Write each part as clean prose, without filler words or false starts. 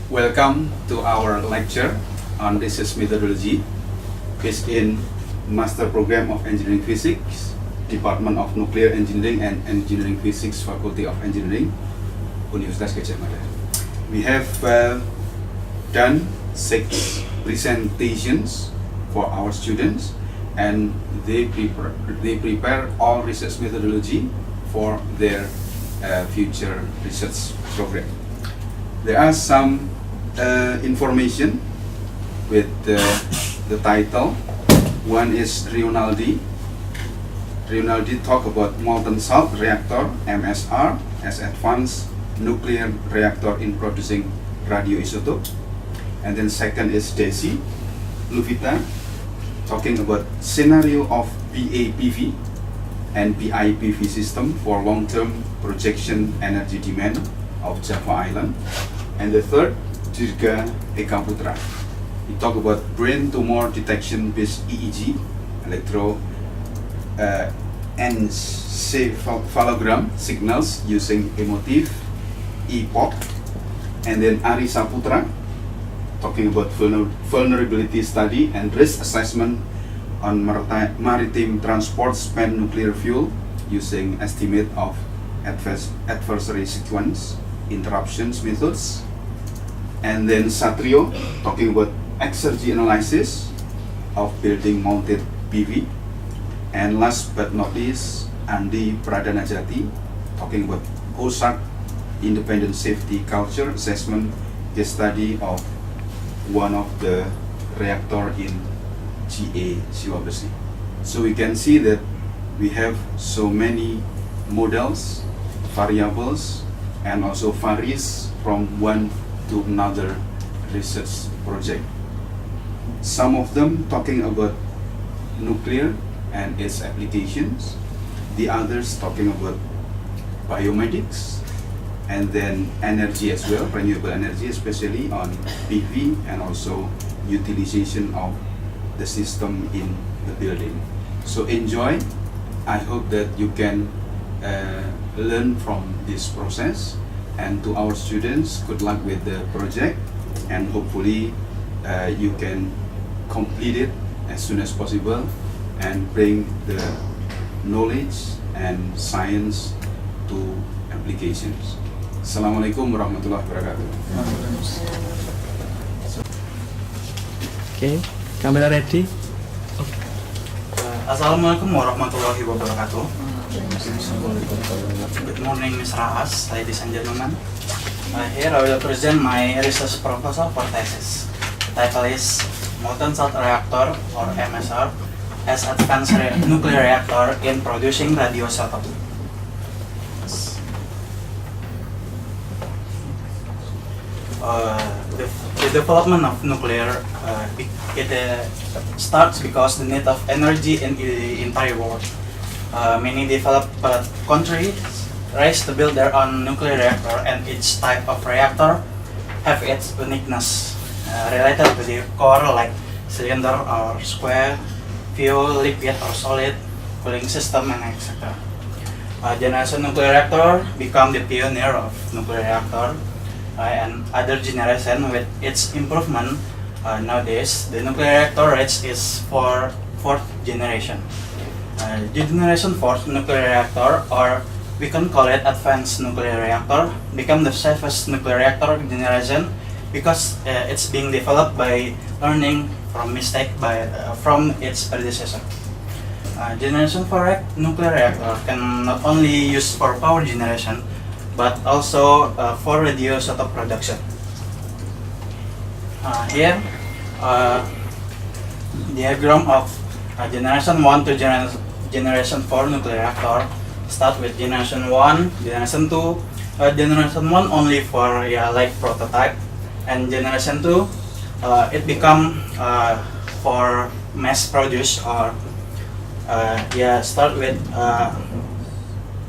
Welcome to our lecture on Thesis methodology based in Master Program of Engineering Physics, Department of Nuclear Engineering and Engineering Physics, Faculty of Engineering, Universitas Gadjah Mada. We have done 6 presentations for our students, and they prepare all research methodology for their future research program. There are some information with the title. One is Rinaldi. Rinaldi talk about molten salt reactor (MSR) as advanced nuclear reactor in producing radioisotope. And then second is Desi Luvita talking about scenario of BAPV and BIPV system for long-term projection energy demand of Java Island. And the third, Dirga Eka Putra. We talk about brain tumor detection based EEG, encephalogram signals using emotive EPOC. And then Ari Saputra talking about vulnerability study and risk assessment on maritime transport spent nuclear fuel using estimate of adversary sequence interruptions methods. And then Satrio talking about exergy analysis of building mounted PV. And last but not least, Andi Pradanajati talking about OSAC independent safety culture assessment case study of one of the reactor in GA Siwabesi. So we can see that we have so many models, variables, and also varies from one to another research project. Some of them talking about nuclear and its applications, the others talking about biomedics, and then energy as well, renewable energy, especially on PV and also utilization of the system in the building. So enjoy. I hope that you can learn from this process, and to our students, good luck with the project, and hopefully you can complete it as soon as possible and bring the knowledge and science to applications. Assalamualaikum warahmatullahi wabarakatuh. Okay, kamera ready. Assalamualaikum warahmatullahi wabarakatuh. Good morning, Mr. Raas, ladies and gentlemen. Here I will present my research proposal for thesis. The title is Molten Salt Reactor or MSR as Advanced Nuclear Reactor in Producing Radioisotope. The development of nuclear starts because the need of energy in the entire world. Many developed countries race to build their own nuclear reactor, and each type of reactor have its uniqueness related to the core, like cylinder or square, fuel, liquid or solid, cooling system, and etc. Generation nuclear reactor become the pioneer of nuclear reactor. And other generation with its improvement, nowadays the nuclear reactor reached its fourth generation. Generation 4 nuclear reactor, or we can call it advanced nuclear reactor, become the safest nuclear reactor generation because it's being developed by learning from mistake from its predecessor. Generation 4 nuclear reactor can not only use for power generation but also for radioisotope production. Here, diagram of generation 1 to generation 4 nuclear reactor. Start with generation 1, generation 2. Generation 1 only for like prototype, and generation 2 it become for mass produce, or start with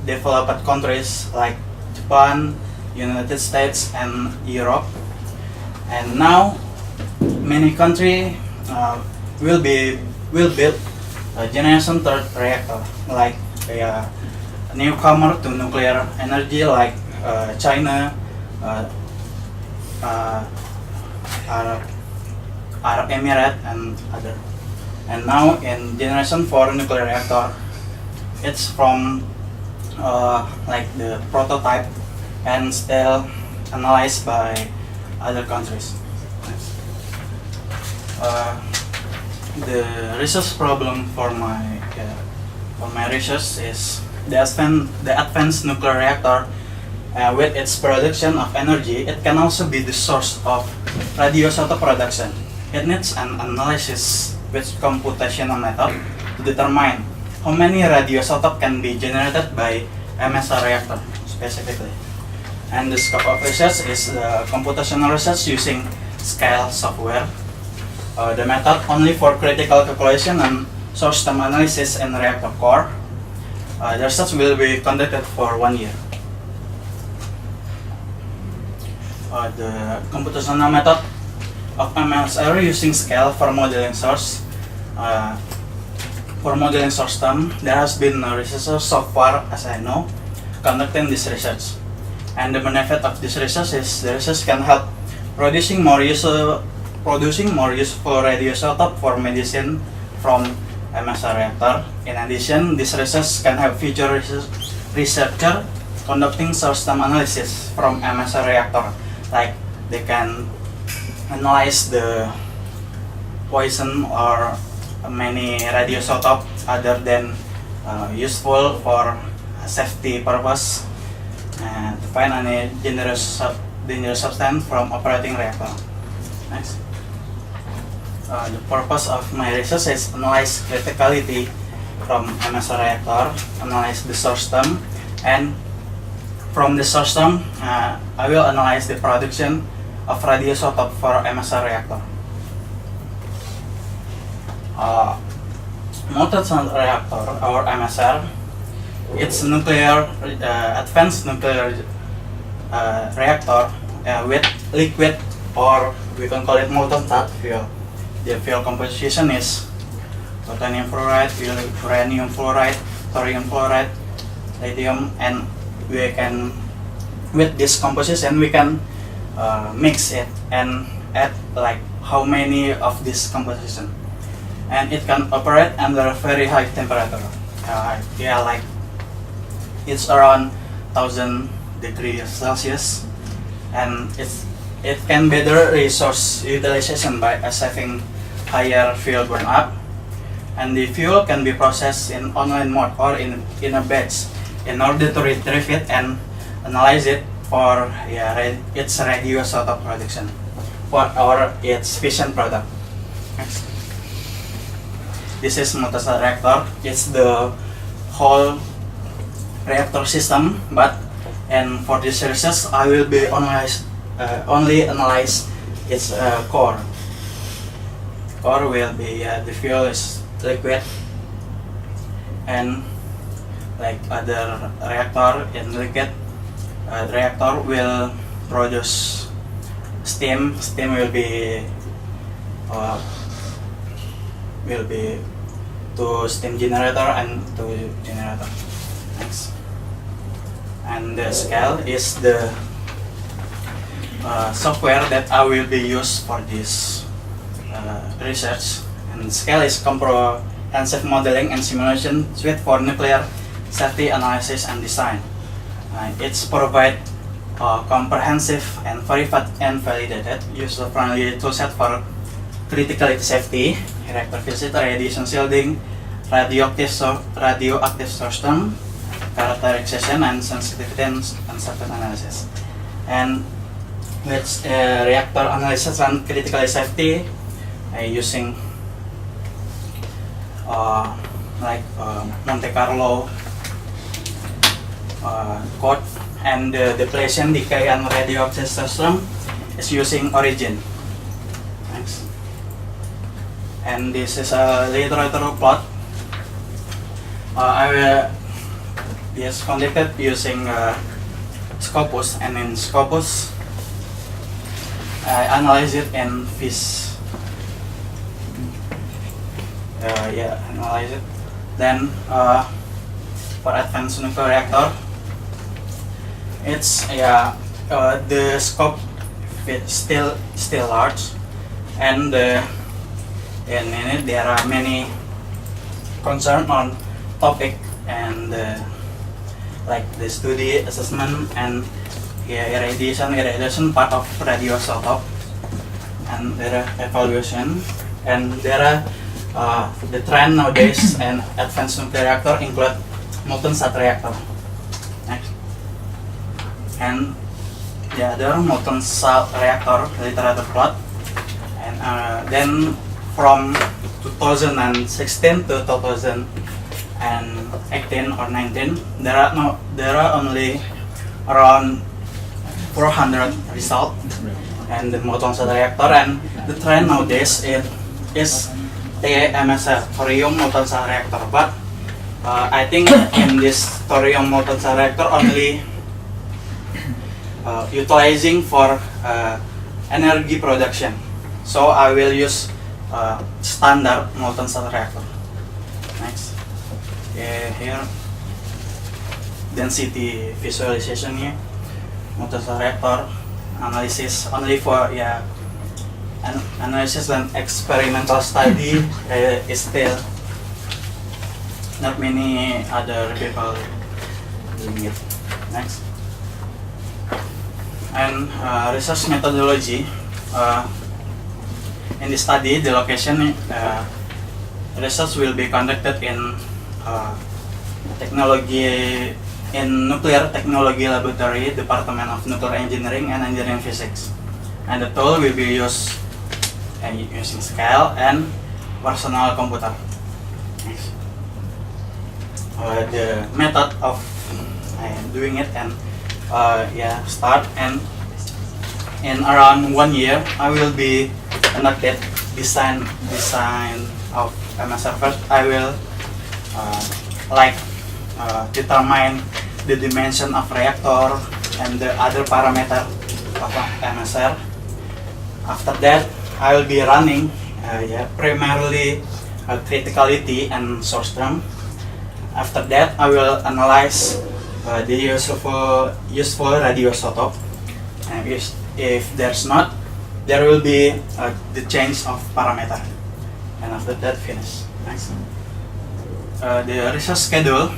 developed countries like Japan, United States, and Europe. And now many countries will build a generation 3 reactor, like a newcomer to nuclear energy, like China, Arab Emirates and other. And now in generation 4 nuclear reactor, it's from like the prototype and still analyzed by other countries. The research problem for my research is the advanced nuclear reactor. With its production of energy, it can also be the source of radioisotope production. It needs an analysis with computational method to determine how many radioisotope can be generated by MSR reactor specifically. And the scope of research is the computational research using scale software. The method only for critical calculation and source term analysis in reactor core. The research will be conducted for 1 year. The computational method of MSR using scale for modeling source. For modeling source term, there has been no research so far as I know conducting this research. And the benefit of this research is the research can help producing more useful radioisotope for medicine from MSR reactor. In addition, this research can have future researcher conducting source term analysis from MSR reactor. Like they can analyze the poison or many radioisotope other than useful for safety purpose and to find any dangerous substance from operating reactor. Next. The purpose of my research is analyze criticality from MSR reactor, analyze the source term, and from the source term, I will analyze the production of radioisotope for MSR reactor. Molten reactor or MSR, it's nuclear advanced nuclear reactor with liquid, or we can call it molten salt fuel. The fuel composition is plutonium fluoride, uranium fluoride, thorium fluoride, lithium, and we can, with this composition, we can mix it and add like how many of this composition, and it can operate under very high temperature. Like it's around 1000 degrees Celsius, and it can better resource utilization by saving higher fuel burn up, and the fuel can be processed in online mode or in a batch in order to retrieve it and analyze it for its radioisotope production or its fission product. Next. This is molten salt reactor. It's the whole reactor system, and for this research I will be only analyze its core. Core will be the fuel is liquid, and like other reactor in liquid, reactor will produce steam. Steam will be to steam generator and to generator. Next. And the scale is the software that I will be used for this research. And scale is comprehensive modeling and simulation suite for nuclear safety analysis and design. It's provide comprehensive and verified and validated user-friendly toolset for criticality safety, reactor visit, radiation shielding, radioactive source term, characterization, and sensitivity and safety analysis. And with reactor analysis and critical safety using Monte Carlo code, and the depletion, decay, and radioactive system is using origin. Thanks. And this is a literature plot. I will is conducted using Scopus, and in Scopus I analyze it in fish. Analyze it. Then for advanced nuclear reactor, it's the scope still large, and in it there are many concern on topic and like the study assessment and irradiation part of radioisotope, and there are evaluation, and there are the trend nowadays and advanced nuclear reactor include molten salt reactor. Next. And the other molten salt reactor literature plot, and then from 2016 to 2018 or 19 there are only around 400 results and the molten salt reactor, and the trend nowadays is MSR, thorium molten salt reactor, but I think in this thorium molten salt reactor only utilizing for energy production, so I will use standard molten salt reactor. Next. Here density visualization here, molten salt reactor analysis only for analysis and experimental study is still not many other people doing it. Next. And research methodology, in the study the location research will be conducted in technology in nuclear technology laboratory, Department of Nuclear Engineering and Engineering Physics, and the tool will be used using scale and personal computer. Next. The method of doing it, and start, and in around 1 year I will be conducted design of MSR. First I will determine the dimension of reactor and the other parameter of MSR. After that I will be running primarily criticality and source term. After that I will analyze the useful radioisotope, and if there's not, there will be the change of parameter, and after that finish. Next. The research schedule,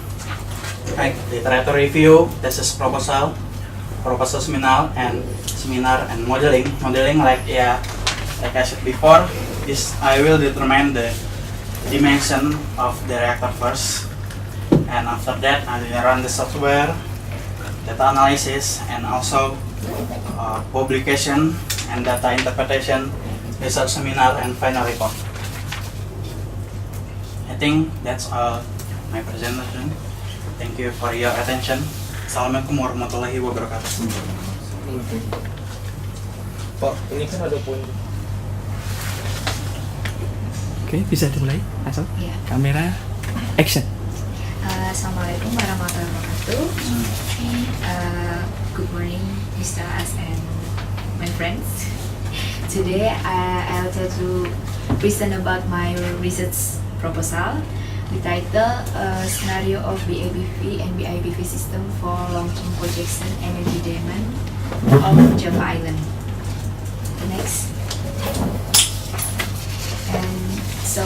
like literature review, thesis proposal seminar and modeling. Like I said before, is I will determine the dimension of the reactor first, and after that I will run the software, data analysis, and also publication and data interpretation, research seminar, and final report. I think that's all my presentation. Thank you for your attention. Assalamualaikum warahmatullahi wabarakatuh. Pak, ini kan ada poin. Oke, bisa dimulai. Langsung. Iya. Kamera, action. Assalamualaikum warahmatullahi wabarakatuh. Good morning, Mr. As and my friends. Today I'll try to present about my research proposal. The title, Scenario of BABV and BIBV System for Long-Term Projection Energy Demand of Java Island. The next. And so,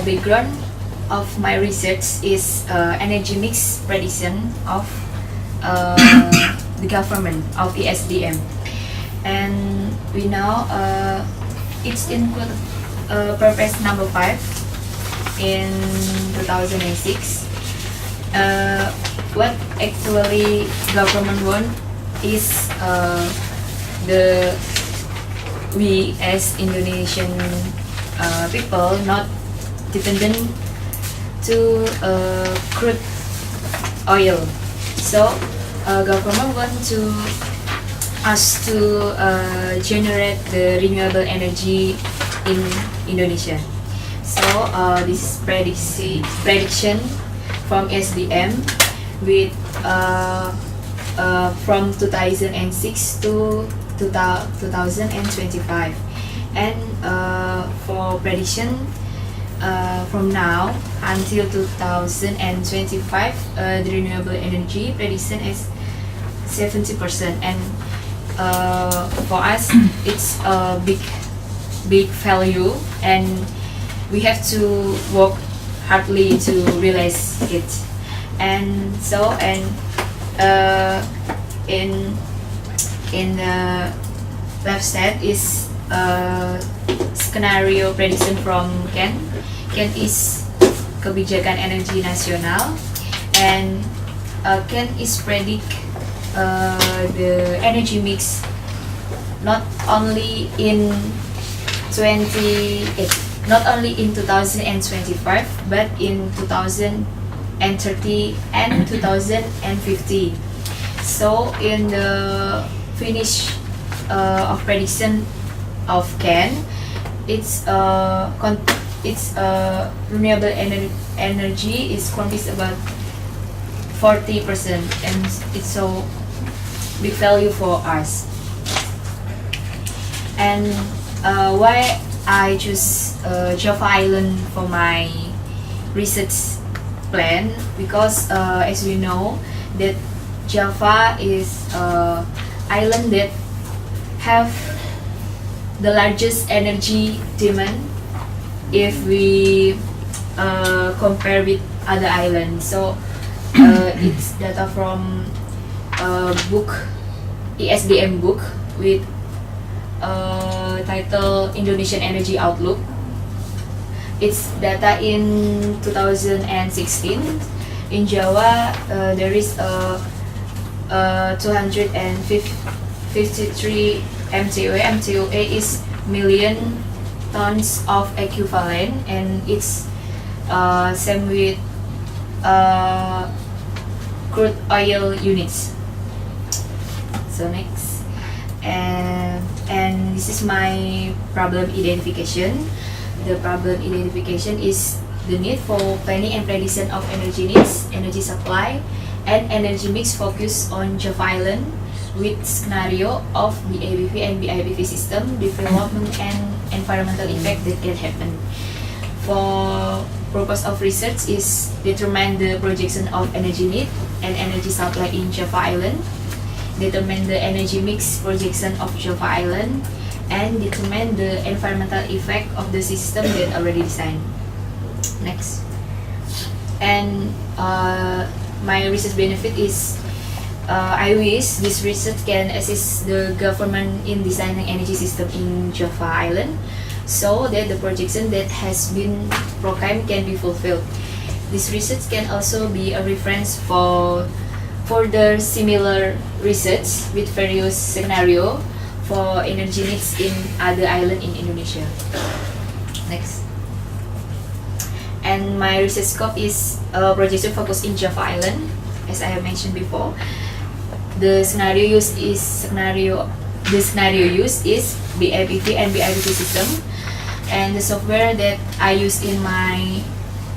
background of my research is energy mix prediction of the government of ESDM, and we know it's include purpose number 5 in 2006. What actually government want is we as Indonesian people not dependent to crude oil. So government want to us to generate the renewable energy in Indonesia. So this prediction from SDM with from 2006 to 2025, and for prediction from now until 2025, the renewable energy prediction is 70%, and for us it's a big big value, and we have to work hardly to realize it. And so, in the left side is skenario prediction from Ken. Ken is kebijakan energi nasional, and Ken is predict the energy mix not only in 2025, but in 2030 and 2050. So in the finish of prediction of Ken, it's renewable energy is contributes about 40%, and it's so big value for us. And why I choose Java Island for my research plan, because as we know that Java is island that have the largest energy demand if we compare with other islands. So it's data from book, ISDM book with title Indonesian Energy Outlook. It's data in 2016. In Java, there is 253 MTOA. MTOA is million tons of equivalent, and it's same with crude oil units. So next, and this is my problem identification. The problem identification is the need for planning and prediction of energy needs, energy supply, and energy mix focused on Java Island with scenario of BABV and BIBV system development and environmental impact that can happen. For purpose of research is determine the projection of energy need and energy supply in Java Island, determine the energy mix projection of Java Island, and determine the environmental effect of the system that already designed. Next, and my research benefit is I wish this research can assist the government in designing energy system in Java Island, so that the projection that has been proclaimed can be fulfilled. This research can also be a reference for further similar research with various scenario for energy needs in other island in Indonesia. Next. And my research scope is projection focused in Java Island, as I have mentioned before. The scenario used is BABV and BIBV system, and the software that I use in my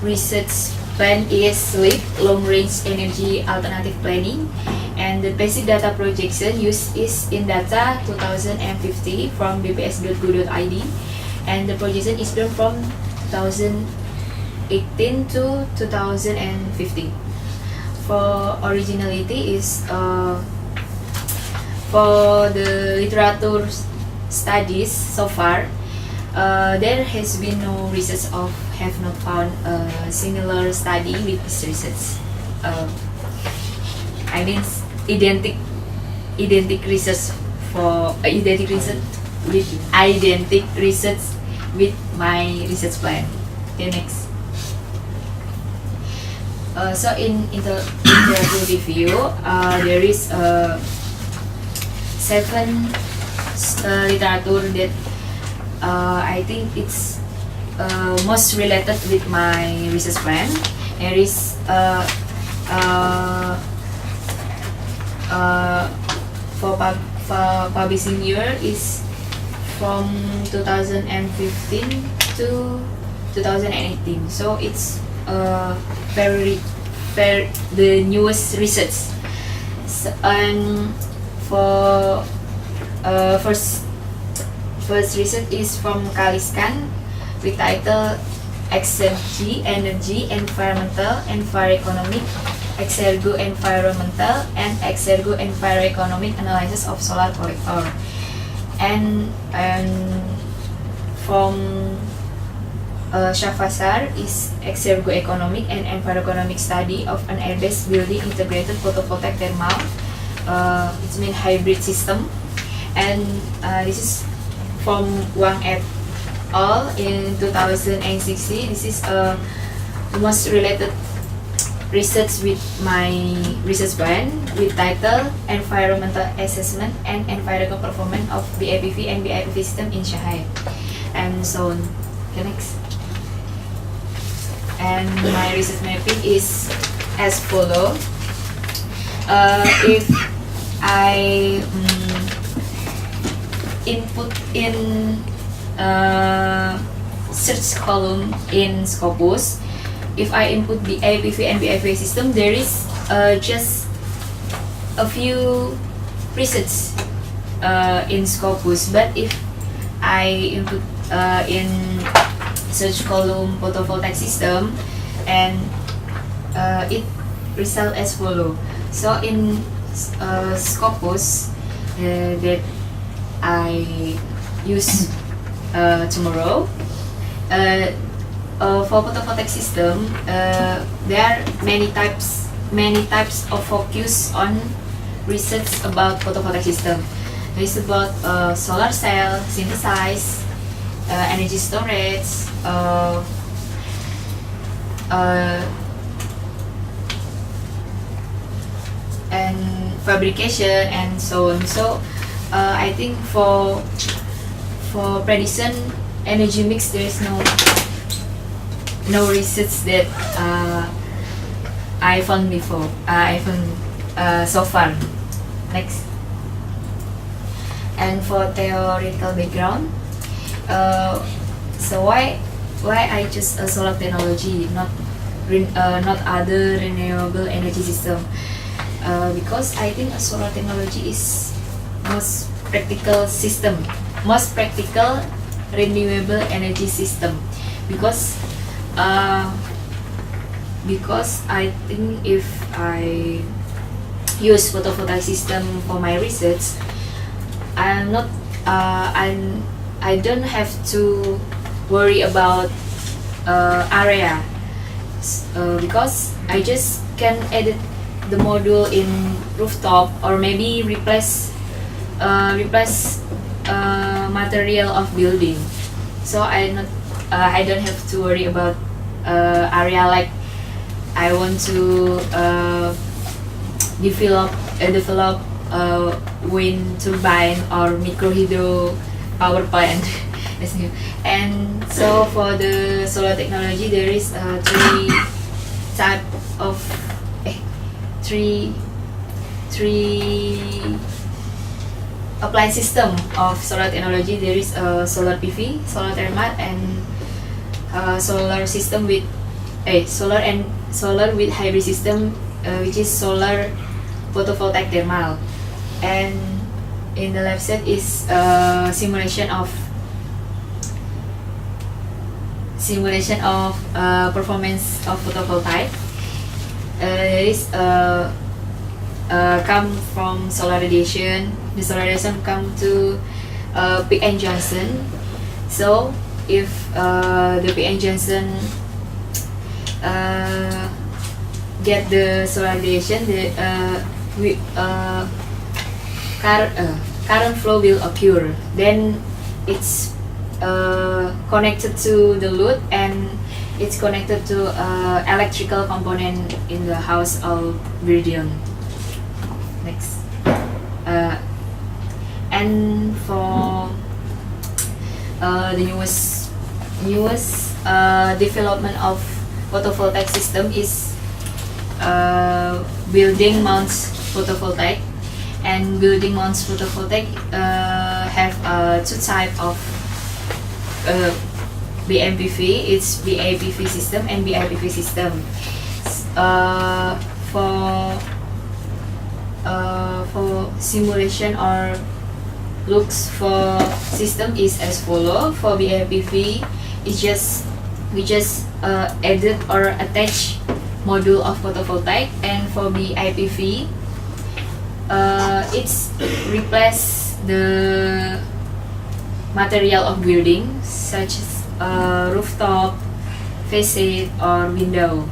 research plan is SLEEP, Long Range Energy Alternative Planning, and the basic data projection used is in data 2050 from bps.go.id, and the projection is done from 2018 to 2050. For originality is for the literature studies so far, there has been no research of have not found a similar study with this research. I mean identic research with my research plan. Okay, next. So in the review, there is 7 literature that I think it's most related with my research plan. There is for publishing year is from 2015 to 2018. So it's very the newest research. So, and for first research is from Kaliskan with title Exergy, Energy, Environmental, Enviroeconomic, Exergo Environmental, and Exergo Enviroeconomic Analysis of Solar Collector. And from Shafasar is exergo-economic and environment study of an air-based building integrated photovoltaic thermal. It's mean hybrid system, and this is from Wang et al. In 2016. This is the most related research with my research plan with title Environmental Assessment and Environmental Performance of BIPV and BIPV System in Shanghai, and so on. Okay, next. And my research mapping is as follow. If I input in search column in Scopus, if I input the APV and BIPV system, there is just a few presets in Scopus. But if I input in search column photovoltaic system, and it result as follow. So in Scopus that I use tomorrow, for photovoltaic system, there are many types of focus on research about photovoltaic system. It's about solar cell, synthesis, energy storage, and fabrication, and so on. So I think for prediction energy mix, there is no research that I found before. I found so far. Next. And for theoretical background, so why I choose a solar technology, not other renewable energy system? Because I think a solar technology is most practical renewable energy system, because I think if I use photovoltaic system for my research, I don't have to worry about area, because I just can edit the module in rooftop, or maybe replace material of building. So I don't have to worry about area, like I want to develop wind turbine or micro hydro power plant. And so for the solar technology, there is three applied system of solar technology. There is solar PV, solar thermal, and solar system with solar with hybrid system, which is solar photovoltaic thermal. And in the left side is simulation of performance of photovoltaic. There is come from solar radiation. The solar radiation come to PN junction. So if the PN junction get the solar radiation, current flow will occur. Then it's connected to the load, and it's connected to electrical component in the house of Viridion. Next. And for the newest development of photovoltaic system is building mounts photovoltaic. And building mounts photovoltaic have two types of BMPV. It's BIPV system and BIPV system. For simulation or looks for system is as follow. For BIPV, we just edit or attach module of photovoltaic, and for BIPV, it's replace the material of building, such as rooftop, facade, or window.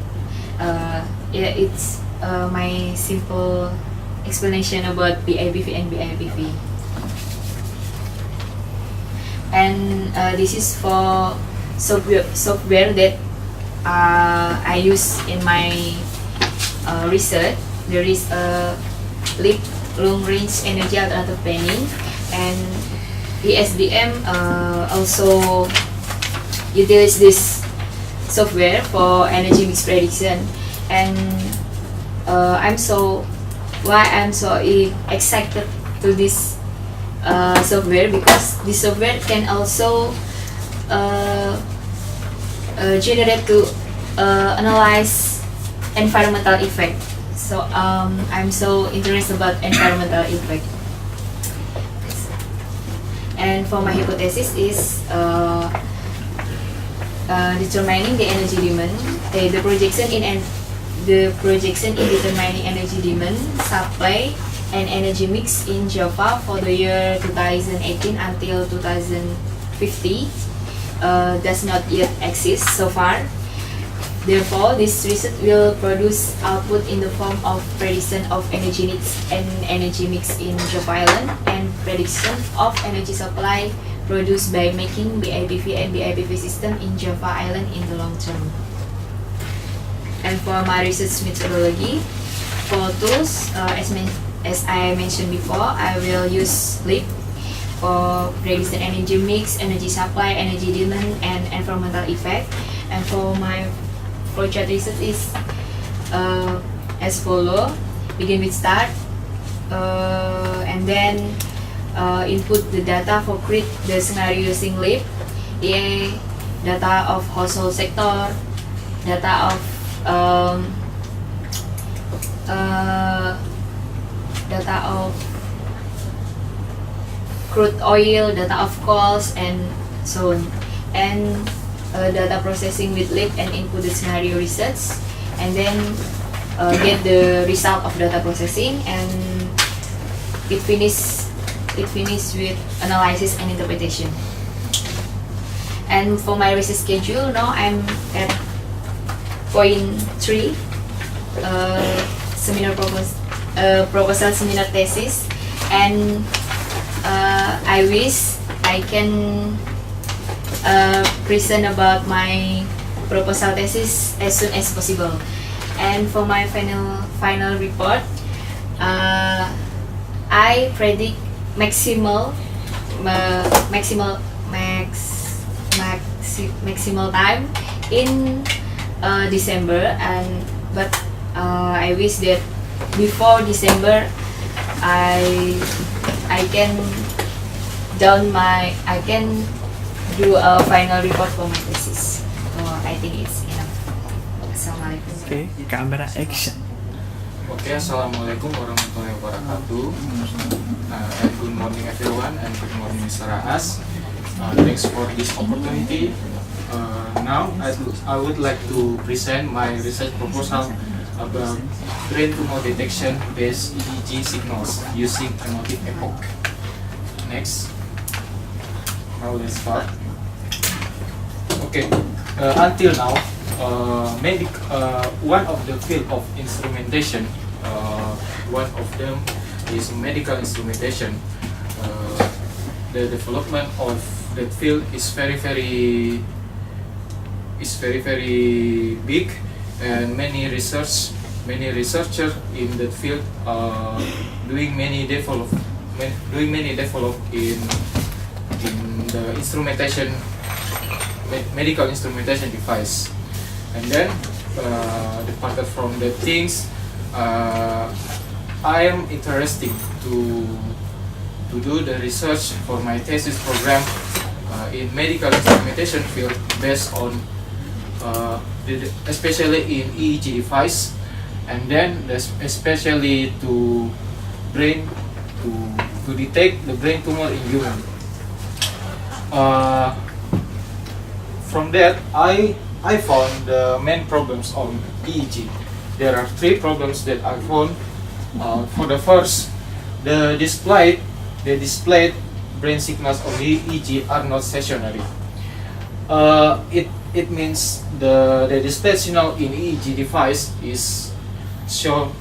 Yeah, it's my simple explanation about BIPV and BIPV. And this is for software that I use in my research. There is a LEAP, long range energy alternative planning, and ESDM also utilize this software for energy mix prediction. And I'm so excited to this software, because this software can also generate to analyze environmental effect. So I'm so interested about environmental effect. And for my hypothesis is determining the energy demand, the projection in determining energy demand, supply, and energy mix in Java for the year 2018 until 2050 does not yet exist so far. Therefore, this research will produce output in the form of prediction of energy needs and energy mix in Java Island, and prediction of energy supply produced by making BIPV and BIPV system in Java Island in the long term. And for my research methodology, for tools, as I mentioned before, I will use LEAP for prediction energy mix, energy supply, energy demand, and environmental effect. And for my flowchart research is as follow: begin with start, and then input the data for create the scenario using LEAP, data of household sector, data of crude oil, data of coals, and so on, and data processing with LEAP and input the scenario research, and then get the result of data processing, and it finish with analysis and interpretation. And for my research schedule, now I'm at point 3, seminar proposal seminar thesis, and I wish I can present about my proposal thesis as soon as possible. And for my final report, I predict maximal time in December, but I wish that before December I can do a final report for my thesis. So I think it's enough. Assalamualaikum. Okay, camera action. Oke, assalamualaikum warahmatullahi wabarakatuh. And good morning everyone, and good morning Mr. Raas. Thanks for this opportunity. Now I would like to present my research proposal about brain tumor detection based EEG signals using emotive epoch. Next. Now let's start. Okay. Until now, one of the field of instrumentation, one of them is medical instrumentation. The development of that field is very big, and many researchers in that field doing many develop in the instrumentation, medical instrumentation device. And then departed from the things, I am interested to do the research for my thesis program in medical instrumentation field based on especially in EEG device, and then especially to detect the brain tumor in human. From that, I found the main problems on EEG. There are 3 problems that I found. For the first, the displayed brain signals of the EEG are not stationary. It means the display signal in EEG device is shown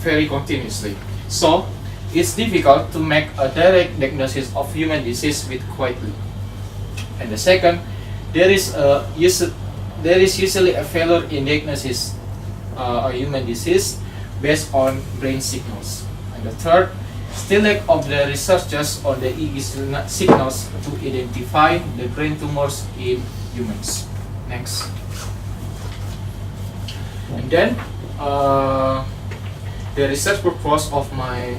very continuously. So it's difficult to make a direct diagnosis of human disease with quietly. And the second, there is usually a failure in diagnosis of human disease based on brain signals. And the third, still lack of the researchers on the EEG signals to identify the brain tumors in humans. Next. And then the research purpose of my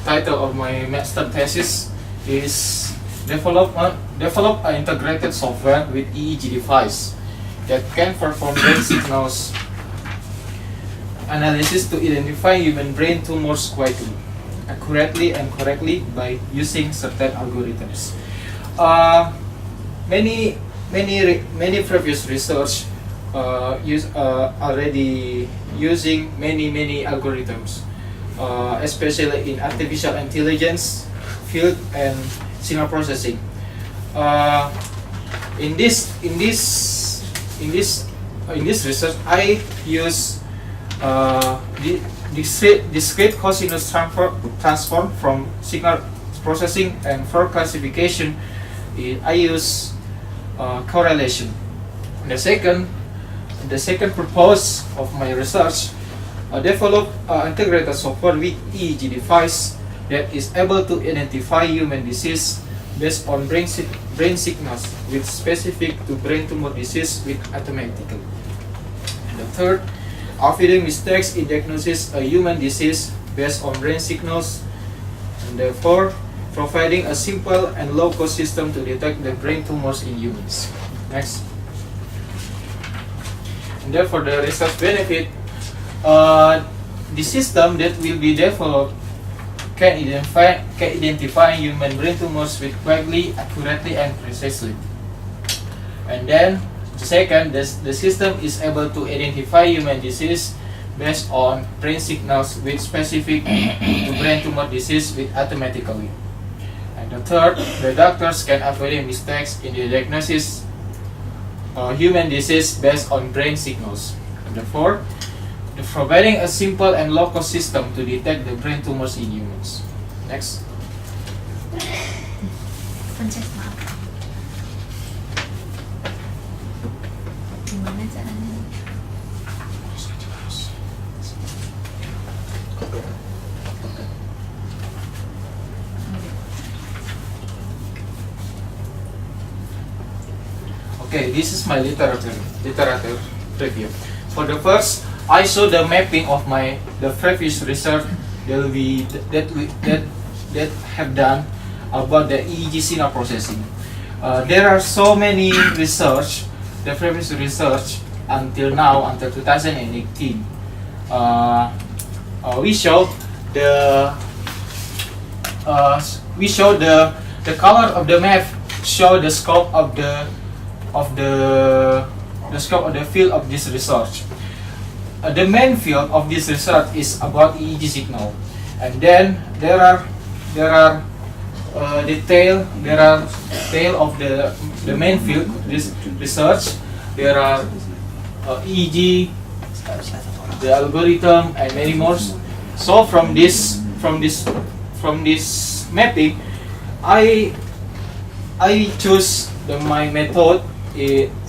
title of my master thesis is develop an integrated software with EEG device that can perform brain signals analysis to identify human brain tumors quickly, accurately and correctly by using certain algorithms. Many previous research already using many algorithms, especially in artificial intelligence field and signal processing. In this research, I use discrete cosinus transform from signal processing, and for classification, I use correlation. The second purpose of my research, develop integrated software with EEG device that is able to identify human disease based on brain signals with specific to brain tumor disease with automatically. And the third, avoiding mistakes in diagnosis a human disease based on brain signals, and therefore providing a simple and low-cost system to detect the brain tumors in humans. Next. And therefore the research benefit, the system that will be developed can identify human brain tumors with quickly, accurately, and precisely. And then second, the system is able to identify human disease based on brain signals with specific to brain tumor disease with automatically. And the third, the doctors can avoid mistakes in the diagnosis of human disease based on brain signals. And the fourth, the providing a simple and low-cost system to detect the brain tumors in humans. Next. Pencet maaf. Gimana caranya? Okay, this is my literature review. For the first, I show the mapping of the previous research that have done about the EEG signal processing. There are so many research, the previous research until now, until 2018. We show the color of the map show the scope of the field of this research. The main field of this research is about EEG signal, and then there are detail of the main field this research. There are EEG, the algorithm, and many more. So from this mapping, I choose my method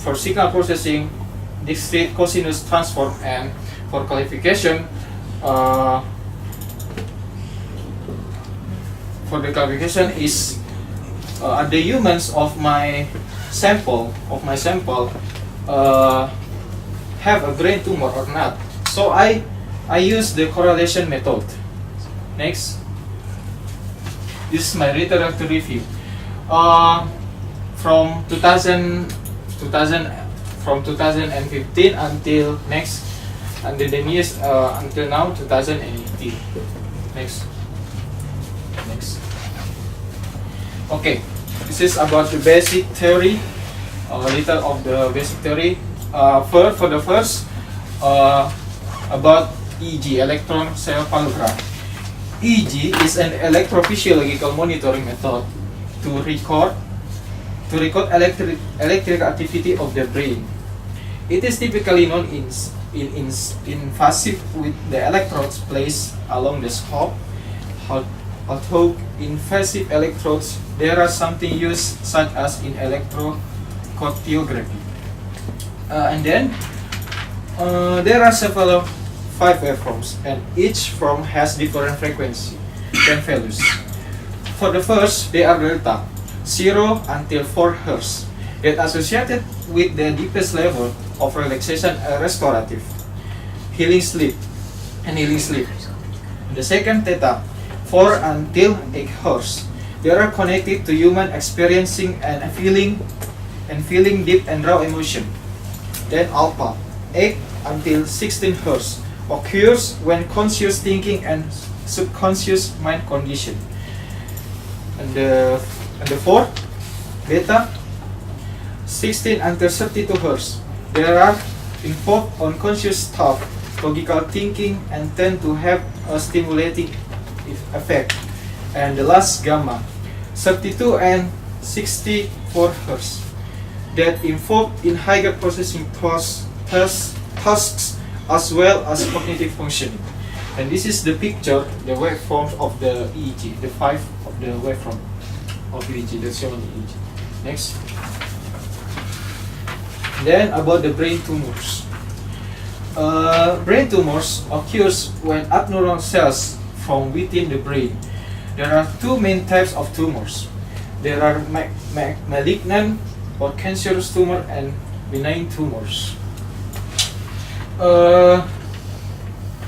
for signal processing, discrete cosinus transform, and for classification, is are the humans of my sample have a brain tumor or not. So I use the correlation method. Next, this is my literature review. From 2015 until the news until now 2018. Next. Okay, this is about the basic theory, little of the basic theory. For the first, about EEG, electron encephalogram. EEG is an electrophysiological monitoring method to record electric activity of the brain. It is typically invasive with the electrodes placed along the scalp. Although invasive electrodes, there are something used such as in electrocardiography. And then there are several 5 waveforms, and each form has different frequency and values. For the first, they are delta, 0 until 4 Hz, that associated with the deepest level of relaxation and restorative, healing sleep. The second theta, 4 until 8 Hz. They are connected to human experiencing and feeling deep and raw emotion. Then alpha, 8 until 16 Hz, occurs when conscious thinking and subconscious mind condition. And the fourth, beta, 16 until 32 Hz. They are involved unconscious thought, logical thinking, and tend to have a stimulating effect. And the last, gamma, 32 and 64 Hz, that involved in higher processing tasks as well as cognitive functioning. And this is the picture, the waveforms of the EEG, the 5 of the waveform of EEG that's shown in EEG. Next. Then about the brain tumors. Brain tumors occurs when abnormal cells from within the brain. There are 2 main types of tumors. There are malignant or cancerous tumor and benign tumors.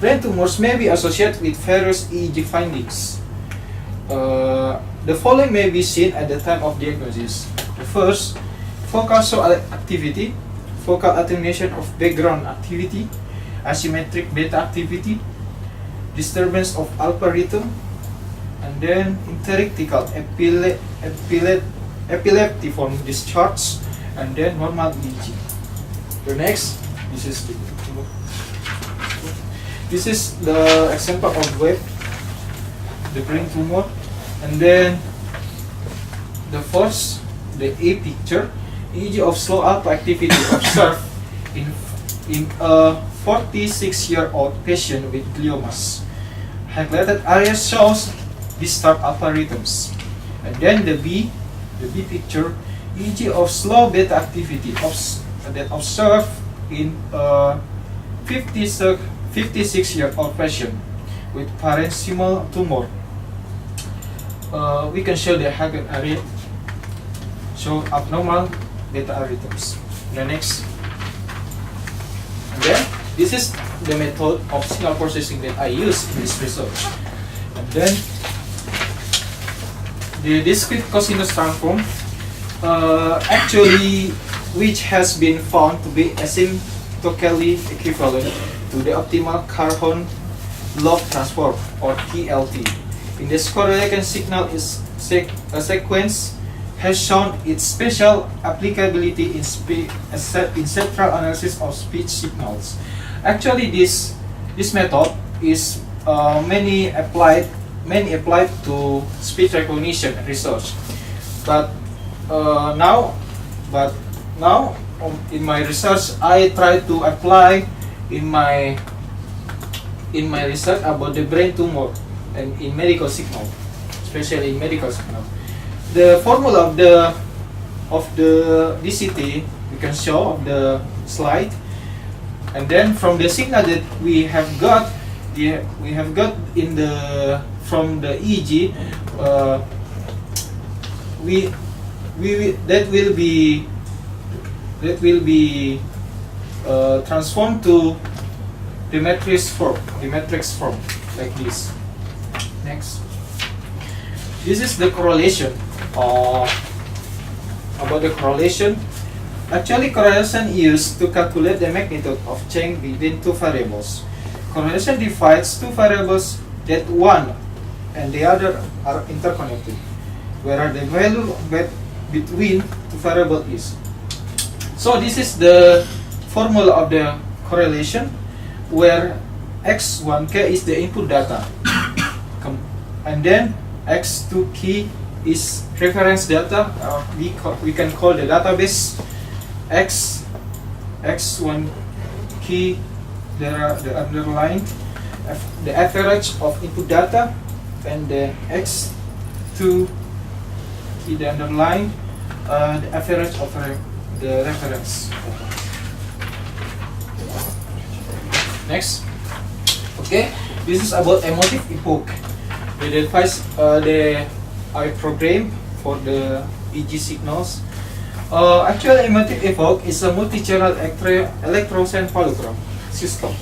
Brain tumors may be associated with various EEG findings. The following may be seen at the time of diagnosis. The first, focal show activity, focal attenuation of background activity, asymmetric beta activity, disturbance of alpha rhythm, and then interictical epileptiform discharge, and then normal EEG. The next, this is the example of wave, the brain tumor, and then the first, the A picture, EEG of slow alpha activity observed in a 46-year-old patient with gliomas. Highlighted area shows disturbed alpha rhythms. And then the B picture, EEG of slow beta activity that observed in a 56-year-old patient with parenchymal tumor. We can show the highlighted area show abnormal beta rhythms. The next. And then this is the method of signal processing that I use in this research. And then the discrete cosinus transform, actually, which has been found to be asymptotically equivalent to the optimal Carhon-Log transform, or TLT. In this correlation signal is a sequence has shown its special applicability in central analysis of speech signals. Actually, this method is many applied to speech recognition research. But now in my research, I try to apply in my research about the brain tumor and in medical signal, especially in medical signal. The formula of the DCT we can show on the slide, and then from the signal that we have got in the from the EEG, that will be transformed to the matrix form like this. Next. This is the correlation. About the correlation, actually correlation used to calculate the magnitude of change between 2 variables. Correlation divides 2 variables that one and the other are interconnected, where the value between 2 variables is. So this is the formula of the correlation, where x1k is the input data and then X2 key is reference data. We can call the database X1 key. There are the underlined the average of input data, and then X2 key the underlined the average of the reference. Next, okay, this is about emotive epoch. The device I programmed for the EG signals. Actually, emotive epoch is a multi-channel electroencephalogram system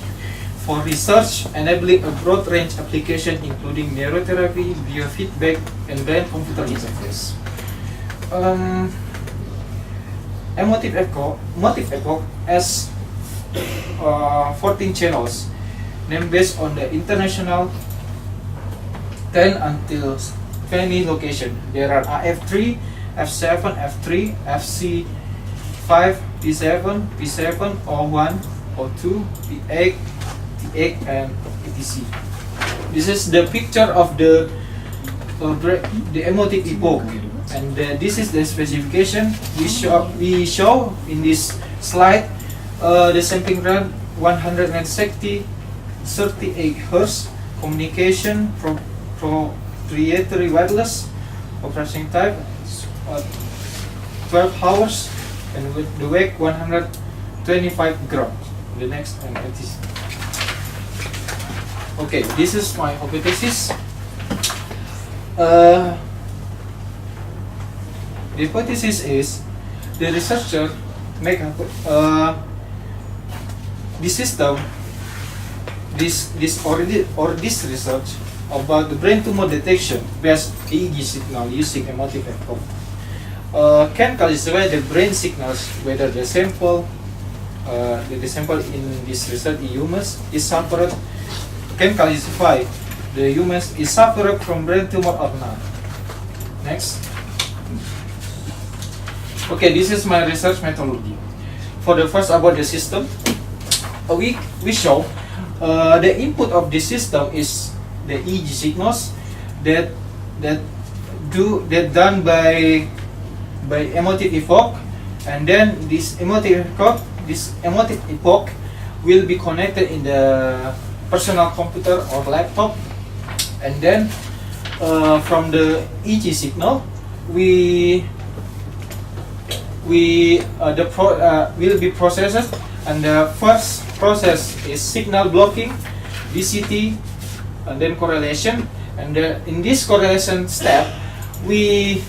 for research enabling a broad range application including neurotherapy, biofeedback, and brain-computer interface. Emotive epoch has 14 channels named based on the international 10 until 20 location. There are AF3, F7, F3, FC5, P7, P7, O1, O2, P8, P8, and etc. This is the picture of the emotive epoch, and this is the specification we show in this slide. The sampling rate 138 Hz, communication proprietary wireless, operation type 12 hours, and with the weight 125 grams. The next and it is okay. This is my hypothesis. The hypothesis is the researcher make this system, this research about the brain tumor detection based EEG signal using emotive epoch can classify the brain signals whether the sample in this research in humans is suffered, can classify the humans is suffered from brain tumor or not. Next. Okay, this is my research methodology. For the first about the system, we show the input of the system is the EEG signals that done by emotive epoch, and then this emotive epoch will be connected in the personal computer or laptop, and then from the EEG signal will be processed, and the first process is signal blocking, DCT, and then correlation. And in this correlation step, we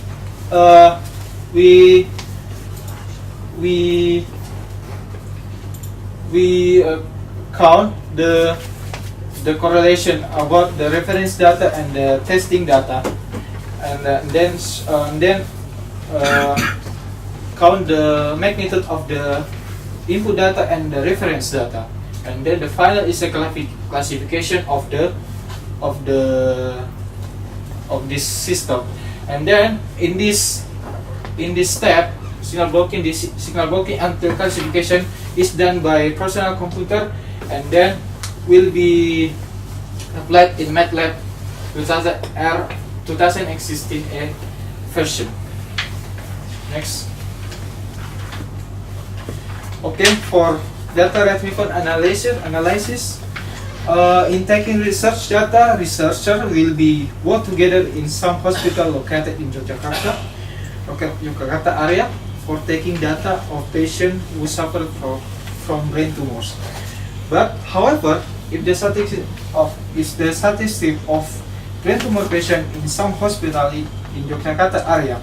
count the correlation about the reference data and the testing data, and then count the magnitude of the input data and the reference data, and then the final is a classification of this system. And then in this step, signal blocking until classification is done by personal computer, and then will be applied in MATLAB 2016 version. Next. Okay, for data retrieval analysis, in taking research data, researcher will be work together in some hospital located in Yogyakarta area for taking data of patients who suffer from brain tumors. But however, if the statistic of brain tumor patients in some hospital in Yogyakarta area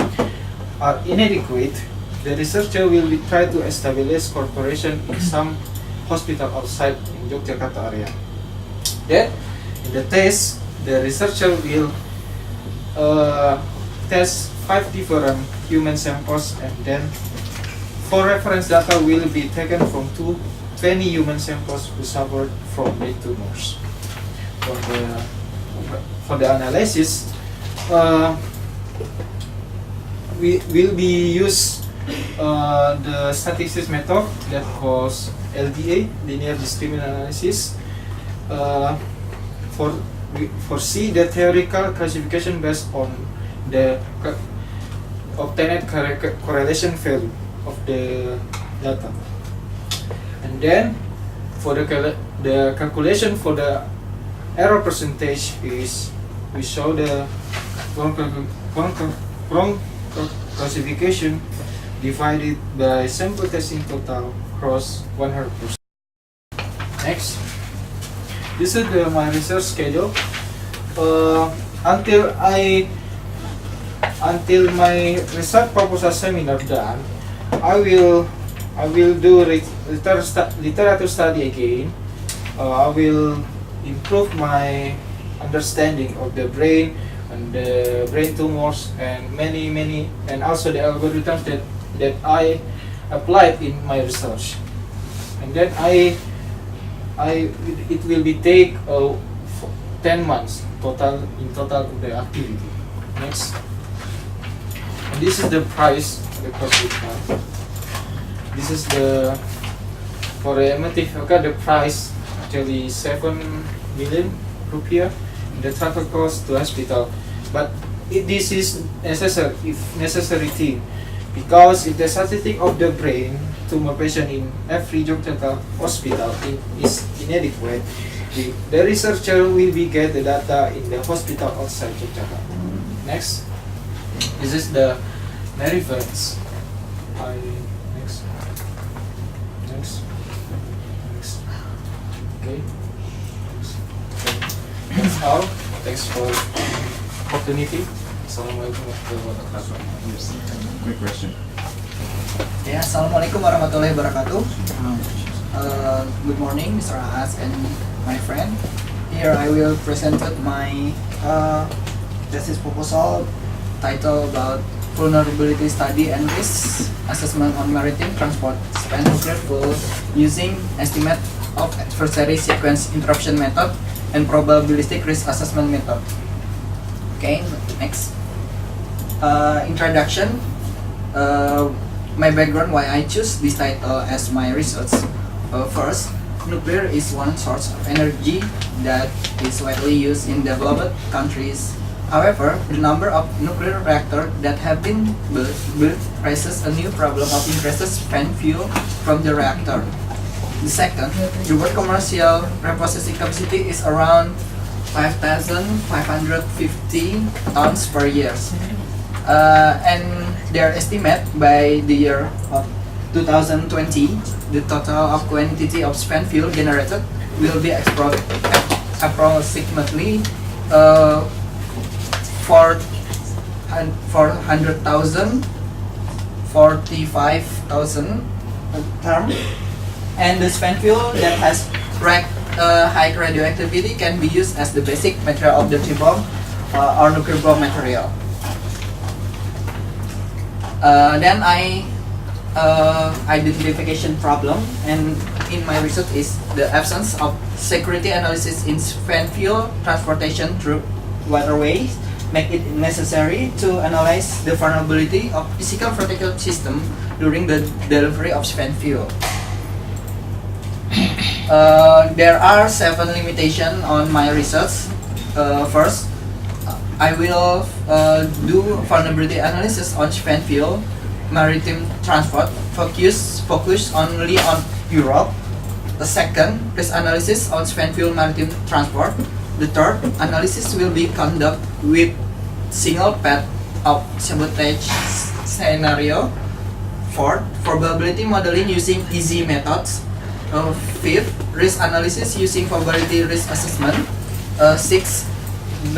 are inadequate, the researcher will try to establish cooperation in some hospital outside in Yogyakarta area. Then, in the test, the researcher will test 5 different human samples, and then 4 reference data will be taken from 20 human samples who suffered from brain tumors. For the analysis, we will be use the statistics method that calls LDA, linear discriminant analysis, we foresee the theoretical classification based on the obtained correlation value of the data. And then for the calculation for the error percentage is we show the wrong classification divided by sample testing total cross 100%. Next, this is my research schedule. Until my research proposal seminar done, I will do literature study again. I will improve my understanding of the brain and the brain tumors and many and also the algorithms that I applied in my research. And then it will be take 10 months in total of the activity. Next. And this is the price the cost we have. This is the for the MTF. Okay, the price actually 7 million rupiah. The travel cost to hospital, but this is necessary thing, because if the statistic of the brain tumor patient in every Yogyakarta hospital is inadequate, the researcher will be get the data in the hospital outside Yogyakarta. Next, this is the reference. Next. Okay. That's all. Thanks for opportunity. Assalamualaikum warahmatullahi wabarakatuh. Quick question. Ya, Assalamualaikum warahmatullahi wabarakatuh. Good morning, Mr. Ahas and my friend. Here I will present my thesis proposal titled about vulnerability study and risk assessment on maritime transport span nuclear fuel using estimate of adversary sequence interruption method and probabilistic risk assessment method. Okay, next. Introduction. My background, why I choose this title as my research. First, nuclear is one source of energy that is widely used in developed countries. However, the number of nuclear reactors that have been built raises a new problem of increased spent fuel from the reactor. The second, the world commercial reprocessing capacity is around 5,550 tons per year. And their estimate by the year of 2020, the total of quantity of spent fuel generated will be approximately 400,000, 45,000 term. And the spent fuel that has high radioactivity can be used as the basic material of the bomb or nuclear bomb material. Then identification problem, and in my research is the absence of security analysis in spent fuel transportation through waterways make it necessary to analyze the vulnerability of physical protective system during the delivery of spent fuel. There are 7 limitations on my research. First, I will do vulnerability analysis on spent fuel maritime transport, focus only on Europe. The second, risk analysis on spent fuel maritime transport. The third, analysis will be conducted with single path of sabotage scenario. Fourth, probability modeling using easy methods. Fifth, risk analysis using probability risk assessment. Sixth,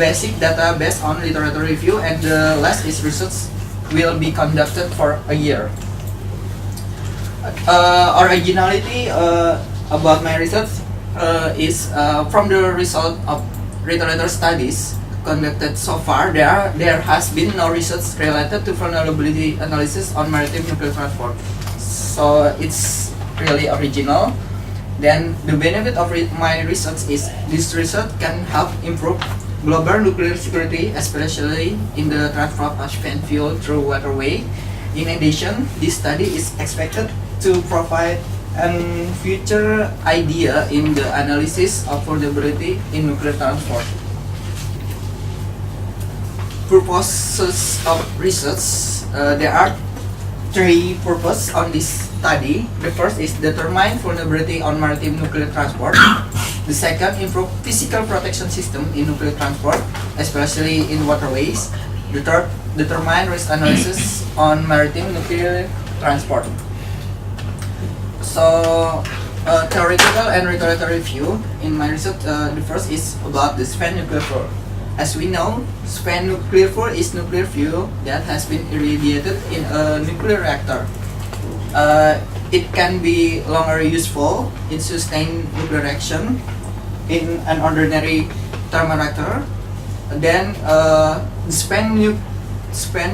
basic data based on literature review, and the last is research will be conducted for a year. Originality about my research is from the result of literature studies conducted so far. There has been no research related to vulnerability analysis on maritime nuclear transport, so it's really original. Then the benefit of my research is this research can help improve global nuclear security, especially in the transport of spent fuel through waterway. In addition, this study is expected to provide a future idea in the analysis of vulnerability in nuclear transport. purposes of research, there are three purposes on this study. The first is determine vulnerability on maritime nuclear transport. The second, improve physical protection system in nuclear transport, especially in waterways. The third, determine risk analysis on maritime nuclear transport. So, theoretical and regulatory view in my research, the first is about the spent nuclear fuel. As we know, spent nuclear fuel is nuclear fuel that has been irradiated in a nuclear reactor. It can be longer useful in sustained nuclear reaction in an ordinary thermoreactor. Then the spent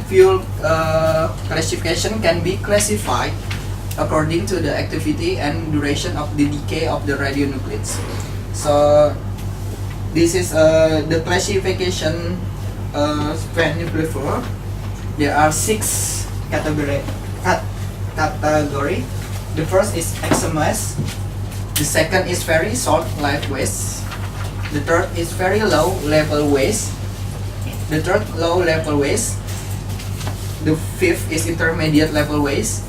fuel classification can be classified according to the activity and duration of the decay of the radionuclides. So this is the classification spent nuclear fuel. There are 6 category. The first is XMS. The second is very short life waste. The third is very low level waste. The third low level waste. The fifth is intermediate level waste.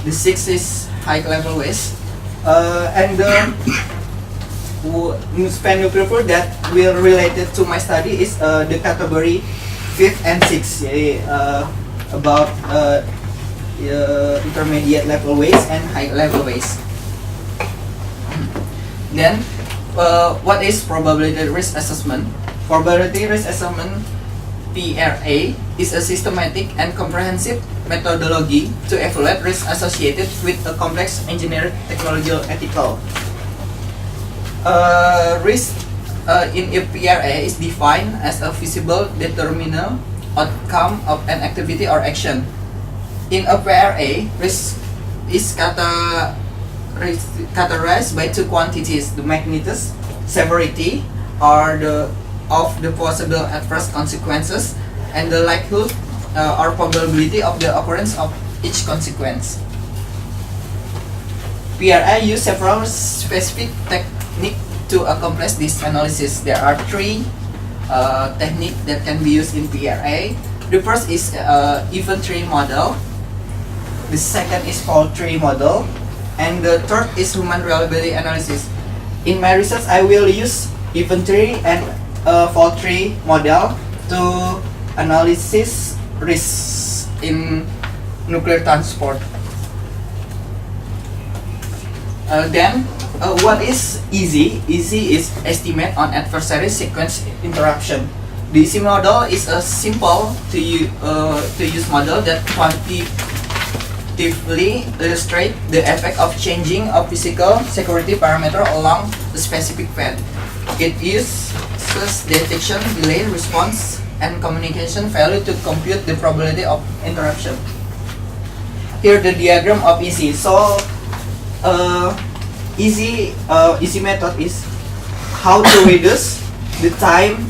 The sixth is high level waste. And the spent nuclear fuel that will related to my study is the category 5th and 6th, about intermediate level waste and high level waste. Then, what is probability risk assessment? Probability risk assessment (PRA) is a systematic and comprehensive methodology to evaluate risk associated with a complex engineered technological ethical. Risk in a PRA is defined as a feasible determinable outcome of an activity or action. In a PRA, risk is categorized by 2 quantities: the magnitude, severity, or of the possible adverse consequences, and the likelihood or probability of the occurrence of each consequence. PRA use several specific techniques to accomplish this analysis. There are 3 techniques that can be used in PRA. The first is event tree model. The second is fault tree model. And the third is human reliability analysis. In my research, I will use event tree and fault tree model to analysis risks in nuclear transport. Then, what is easy? Easy is estimate on adversary sequence interruption. The easy model is a simple to use model that quantitatively illustrate the effect of changing a physical security parameter along a specific path. It uses detection, delay, response, and communication value to compute the probability of interruption. Here the diagram of easy. So easy method is how to reduce the time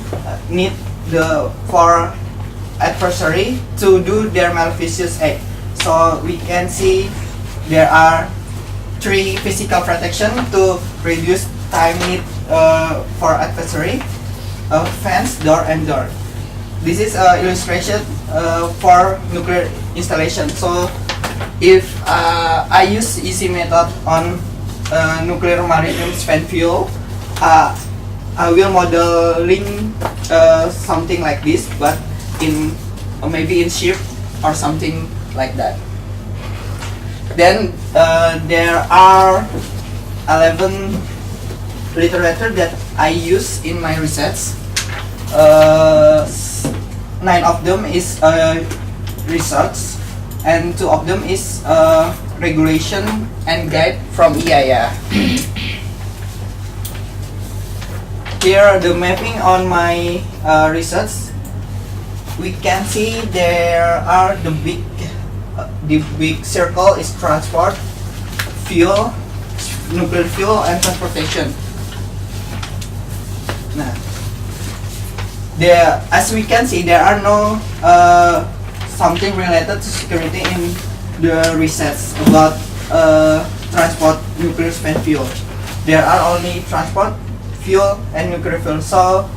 need for adversary to do their malicious act. So we can see there are 3 physical protection to reduce time need for adversary: fence, door, and door. This is illustration for nuclear installation. So if I use easy method on nuclear maritime spent fuel, I will modeling something like this, but in maybe in ship or something like that. Then there are 11 literature that I use in my research. 9 of them is research, and 2 of them is regulation and guide from EIA. Here the mapping on my research. We can see there are the big circle is transport, fuel, nuclear fuel, and transportation. Nah, as we can see, there are no something related to security in the research about transport nuclear spent fuel. There are only transport, fuel, and nuclear fuel. So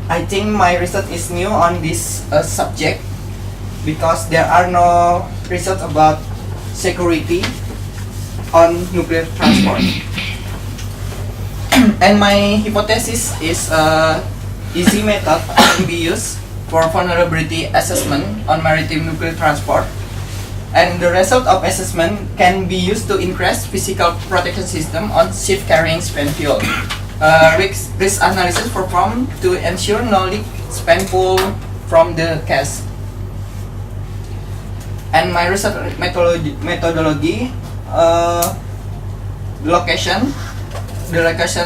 I think my research is new on this subject because there are no research about security on nuclear transport. And my hypothesis is easy method can be used for vulnerability assessment on maritime nuclear transport. And the result of assessment can be used to increase physical protection system on ship carrying spent fuel. Risk analysis performed to ensure no leak spent fuel from the cask. And my research methodology, the location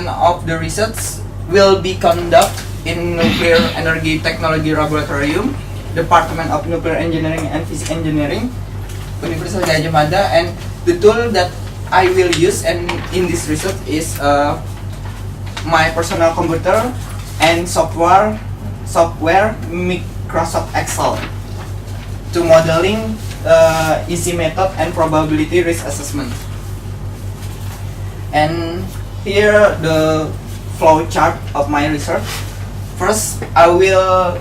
of the research will be conducted in Nuclear Energy Technology Laboratorium, Department of Nuclear Engineering and Physics Engineering, Universitas Gadjah Mada, and the tool that I will use and in this research is my personal computer and software Microsoft Excel to modeling easy method and probability risk assessment. And here the flow chart of my research. First, I will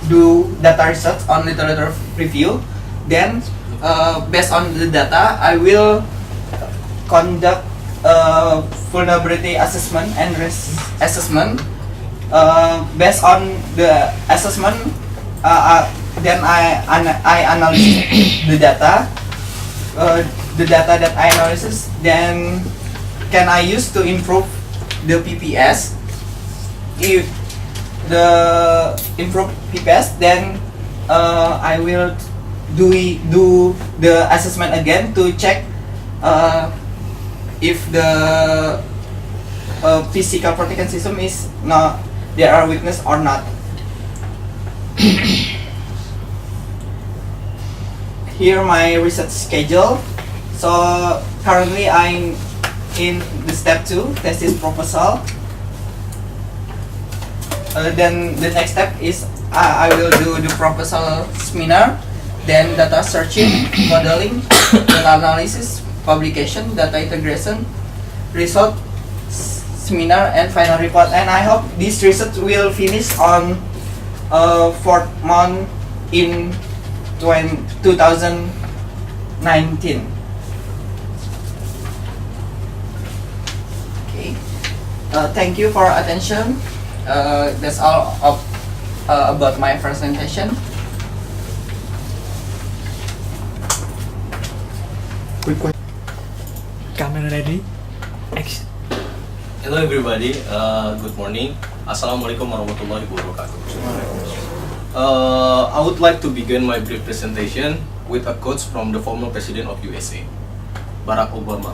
do data research on literature review. Then, based on the data, I will conduct vulnerability assessment and risk assessment. Based on the assessment, then I analyze the data. The data that I analysis, then can I use to improve the PPS? If the improve PPS, then I will do the assessment again to check if the physical protection system is not there are weakness or not. Here my research schedule. So currently I'm in the step 2 thesis proposal. Then the next step is I will do the proposal seminar, then data searching, modeling, data analysis, publication, data integration, result seminar, and final report. And I hope this research will finish on 4th month in 2019. Okay. Thank you for attention. That's all of about my presentation. Camera ready? Action. Hello everybody, good morning. Assalamualaikum warahmatullahi wabarakatuh. I would like to begin my brief presentation with a quote from the former president of USA, Barack Obama.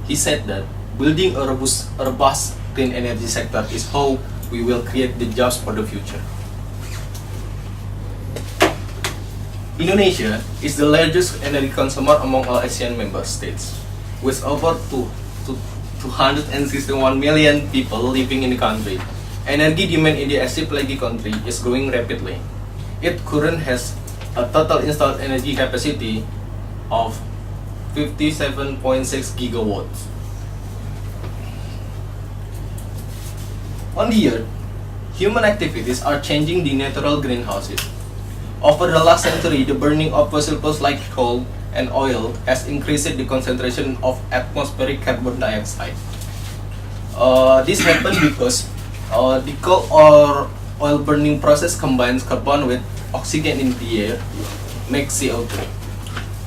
He said that building a robust clean energy sector is how we will create the jobs for the future. Indonesia is the largest energy consumer among all ASEAN member states, with over 261 million people living in the country. Energy demand in the archipelagic country is growing rapidly. It currently has a total installed energy capacity of 57.6 gigawatts. On the Earth, human activities are changing the natural greenhouses. Over the last century, the burning of fossil fuels like coal and oil has increased the concentration of atmospheric carbon dioxide. This happened because the coal or oil burning process combines carbon with oxygen in the air, makes CO2.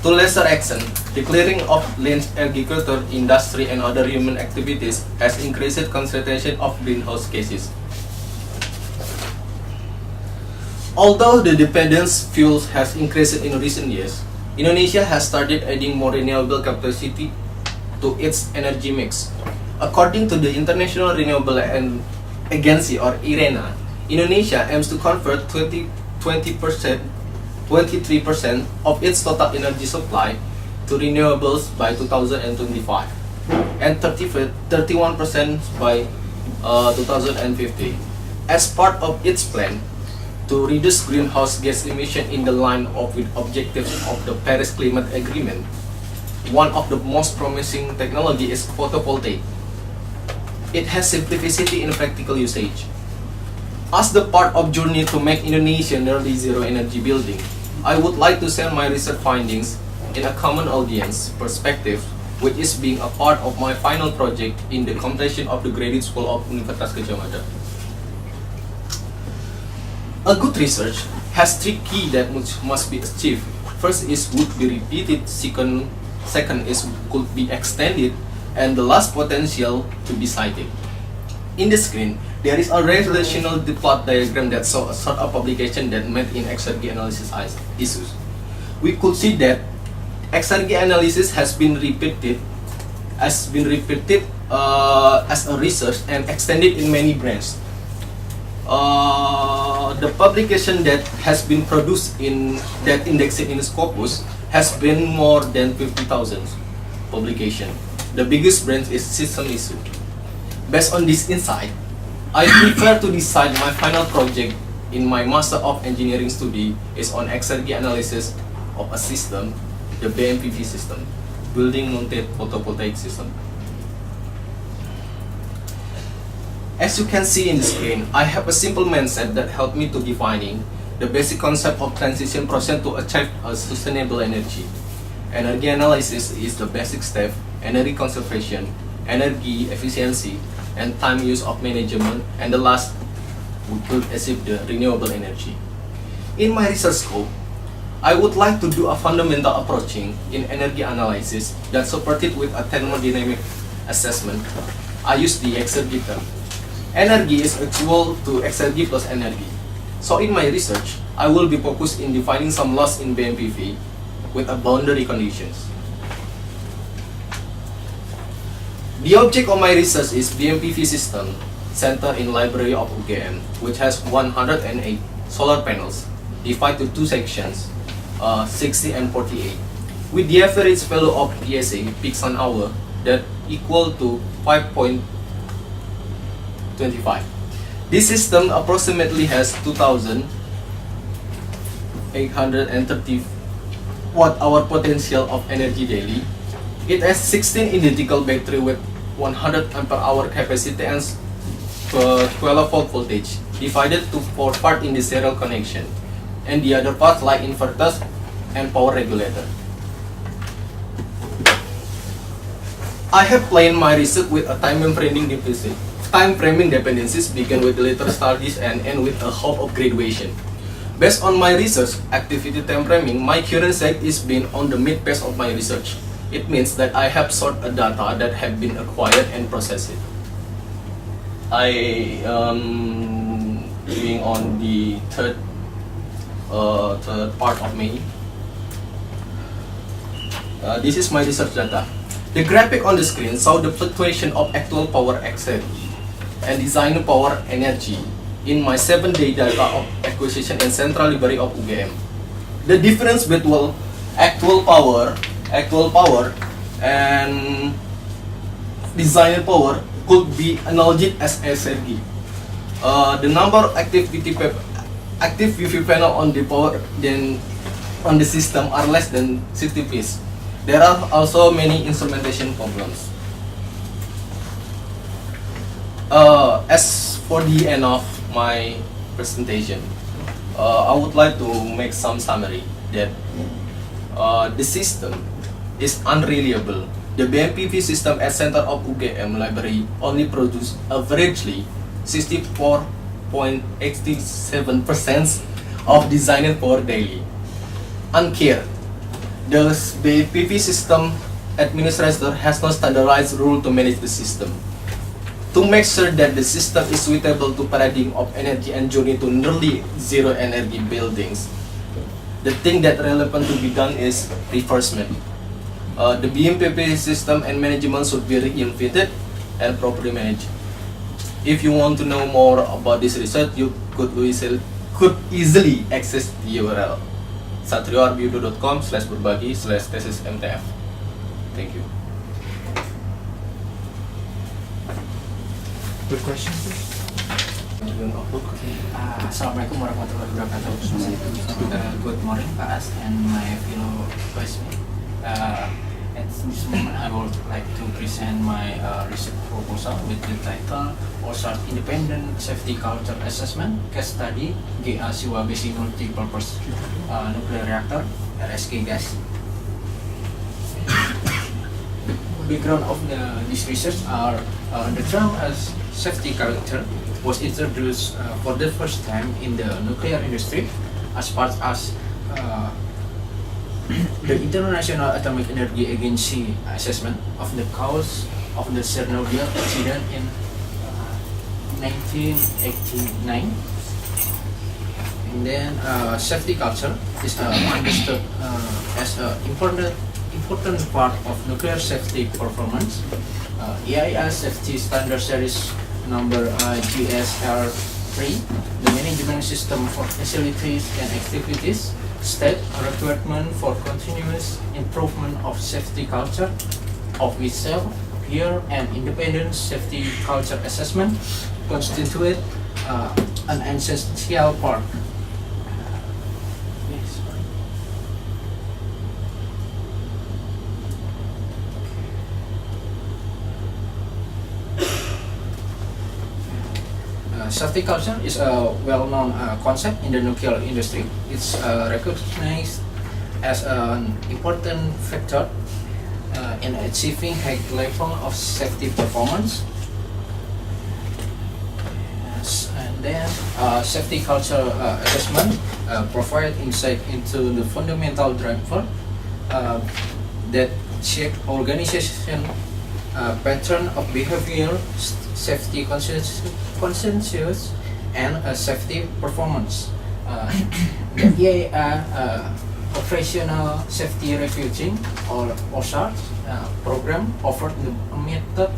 To lesser extent, the clearing of land, agriculture, industry, and other human activities has increased concentration of greenhouse gases. Although the dependence fuels has increased in recent years, Indonesia has started adding more renewable capacity to its energy mix. According to the International Renewable Agency or IRENA, Indonesia aims to convert 23% of its total energy supply to renewables by 2025 and 31% by 2050. As part of its plan to reduce greenhouse gas emission in the line of with objectives of the Paris Climate Agreement, one of the most promising technology is photovoltaic. It has simplicity in practical usage. As the part of journey to make Indonesia nearly zero energy building, I would like to share my research findings in a common audience perspective, which is being a part of my final project in the completion of the Graduate School of Universitas Gadjah Mada. A good research has three keys that must be achieved. First is would be repeated, second is could be extended, and the last potential to be cited. In the screen, there is a relational plot diagram that shows a sort of publication that met in exergy analysis issues. We could see that exergy analysis has been repeated as a research and extended in many branches. The publication that has been produced in that indexed in Scopus has been more than 50,000 publication. The biggest branch is system issue. Based on this insight, I prefer to decide my final project in my Master of Engineering study is on exergy analysis of a system, the BMPV system, Building Mounted Photovoltaic System. As you can see in the screen, I have a simple mindset that helped me to defining the basic concept of transition process to achieve a sustainable energy. Energy analysis is the basic step, energy conservation, energy efficiency, and time use of management, and the last we could achieve the renewable energy. In my research scope, I would like to do a fundamental approaching in energy analysis that supported with a thermodynamic assessment. I use the exergy term. Energy is equal to exergy plus energy. So in my research, I will be focused in defining some loss in BMPV with a boundary conditions. The object of my research is BMPV system centered in library of UGM, which has 108 solar panels divided to two sections, 60 and 48, with the average value of PSA, peak sun hour, that equal to 5.25. This system approximately has 2,830 watt-hour potential of energy daily. It has 16 identical battery with 100 ampere-hour capacity and 12-volt voltage, divided to 4 parts in the serial connection, and the other parts like inverters and power regulator. I have planned my research with a time framing deficit. Time framing dependencies begin with later studies and end with a hope of graduation. Based on my research activity time framing, my current site is being on the mid phase of my research. It means that I have sort a data that have been acquired and processed. I am doing on the third part of May. This is my research data. The graphic on the screen shows the fluctuation of actual power excess and design power energy in my 7-day data of acquisition and central library of UGM. The difference between actual power and design power could be analogic as SRG. The number of active PV panel on the power then on the system are less than 60 pieces. There are also many instrumentation problems. As for the end of my presentation, I would like to make some summary that the system is unreliable. The BMPV system at center of UGM library only produce averagely 64.87% of designed power daily. Unclear. The BMPV system administrator has no standardized rule to manage the system. To make sure that the system is suitable to paradigm of energy and journey to nearly zero energy buildings, the thing that relevant to be done is reinforcement. The BMPV system and management should be reinvented and properly managed. If you want to know more about this research, you could easily access the URL satrioarbiudo.com/berbagi/thesis MTF. Thank you. Good question. Assalamualaikum warahmatullahi wabarakatuh. Good morning, Pak As and my fellow classmates. At this moment, I would like to present my research proposal with the title OSAR Independent Safety Culture Assessment Case Study GA Siwa Besi Multipurpose Nuclear Reactor RSK gas. Background of this research are the term as safety culture was introduced for the first time in the nuclear industry as part as the International Atomic Energy Agency assessment of the cause of the Chernobyl accident in 1989. And then safety culture is understood as an important part of nuclear safety performance. EIA Safety Standard Series number GSR3, the management system for facilities and activities, state a requirement for continuous improvement of safety culture of itself. Peer and independent safety culture assessment constitute an essential part. Safety culture is a well-known concept in the nuclear industry. It's recognized as an important factor in achieving high level of safety performance. And then safety culture assessment provide insight into the fundamental driver that shape organization pattern of behavior, safety consensus, and safety performance. The EIA Operational Safety Reviewing or OSAR program offered the method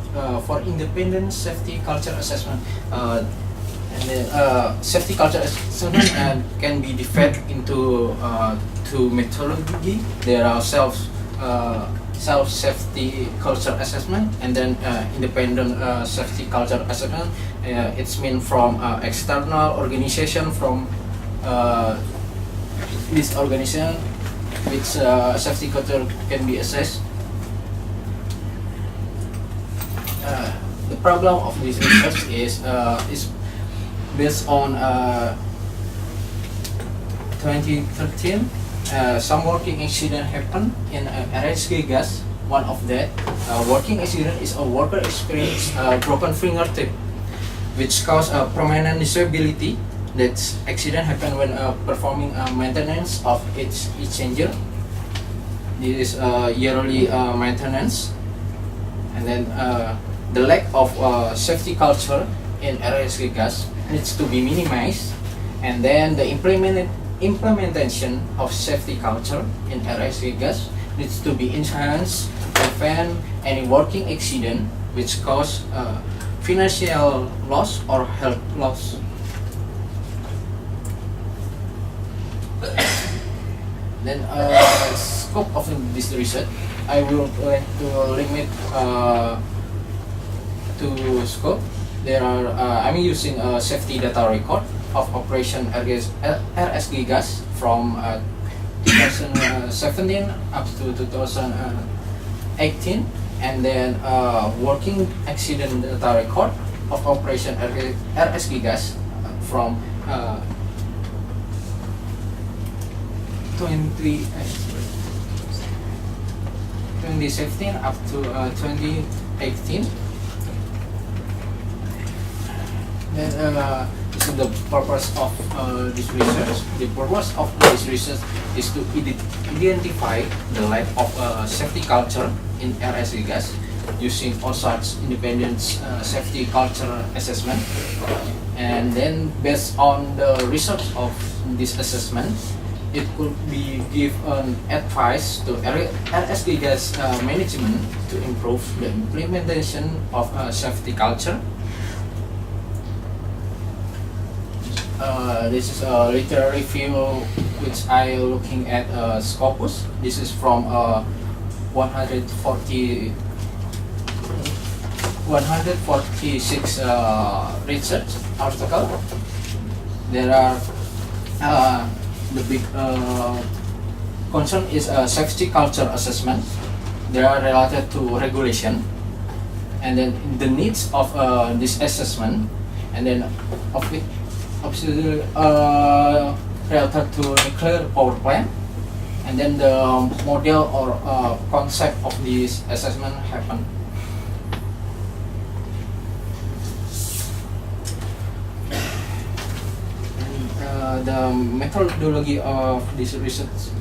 for independent safety culture assessment. And then, safety culture assessment can be divided into two methodology. There are self-safety culture assessment and then independent safety culture assessment. It's meant from external organization from this organization which safety culture can be assessed. The problem of this research is based on 2013. Some working accident happened in RSK gas. One of that working accident is a worker experienced broken fingertip, which caused a permanent disability. That accident happened when performing maintenance of its changer. This is yearly maintenance, and then the lack of safety culture in RSK gas needs to be minimized, and then the implementation of safety culture in RSK gas needs to be enhanced to prevent any working accident which cause financial loss or health loss. Then scope of this research, I will like to limit to scope. There are I'm using a safety data record of operation RSK gas from 2017 up to 2018, and then working accident data record of operation RSK gas from 2017 up to 2018. Then this is the purpose of this research. The purpose of this research is to identify the lack of safety culture in RSK gas using OSAR's independent safety culture assessment. And then based on the results of this assessment, it could be give an advice to RSK gas management to improve the implementation of safety culture. This is a literary review which I looking at Scopus. This is from 146 research article. There are the big concern is safety culture assessment. they are related to regulation, and then the needs of this assessment, and then of it obviously related to nuclear power plant, and then the model or concept of this assessment happen. The methodology of this research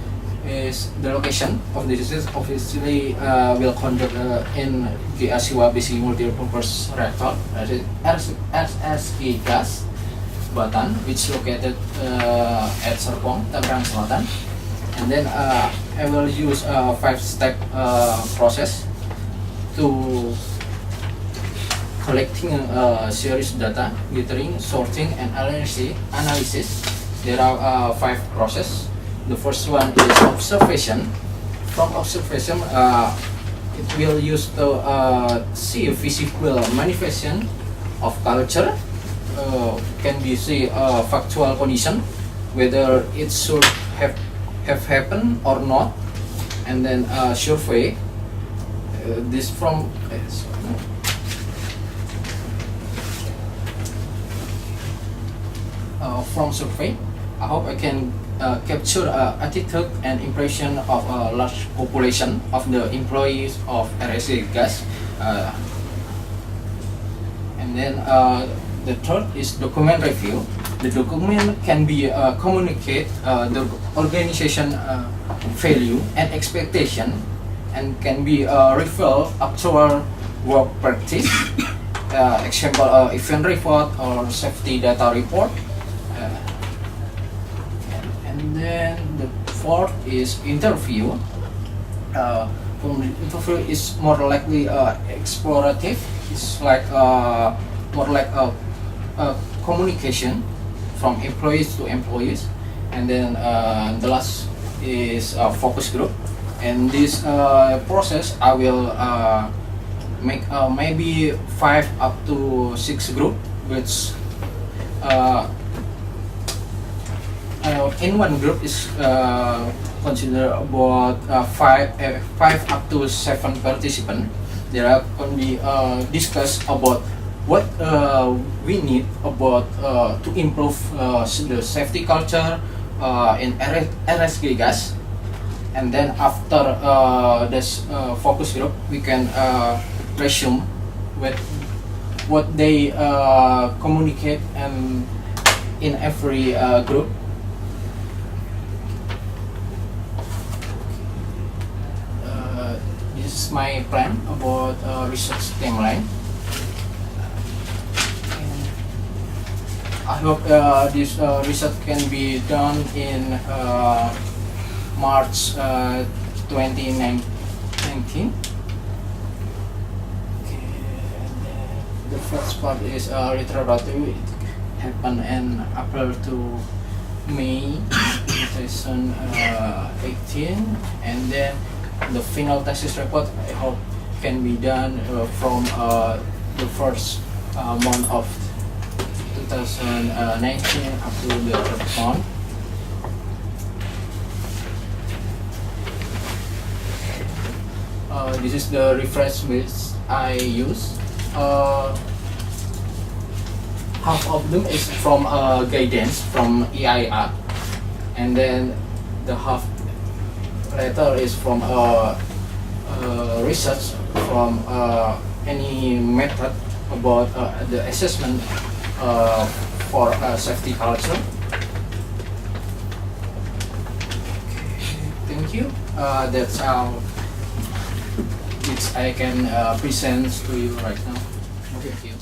is the location of the research obviously will conduct in the Asiwa BC multi-purpose reactor RSSI gas Batan, which located at Serpong, Tangerang Selatan. And then I will use a 5-step process to collecting series data, gathering, sorting, and analysis. There are 5 processes. The first one is observation. From observation, it will use to see a physical manifestation of culture. Can be see factual condition, whether it should have happened or not, and then survey. This from survey, I hope I can capture attitude and impression of a large population of the employees of RSA gas. And then the third is document review. The document can be communicate the organization value and expectation, and can be reveal actual work practice. Example, event report or safety data report. And then the fourth is interview. Interview is more likely explorative. It's like more like a communication from employees to employees. And then the last is a focus group. And this process I will make maybe 5 up to 6 group, which in one group is consider about 5 up to 7 participants. There are going to be discuss about what we need about to improve the safety culture in RSG gas. And then after this focus group, we can resume with what they communicate and in every group. This is my plan about research timeline. I hope this research can be done in March 2019. The first part is retrospective. It happened in April to May 2018, and then the final thesis report I hope can be done from the first month of 2019 up to the third month. This is the reference which I use. Half of them is from guidance from EIA, and then the half later is from research from any method about the assessment for safety culture. Thank you. That's how which I can present to you right now. Thank you.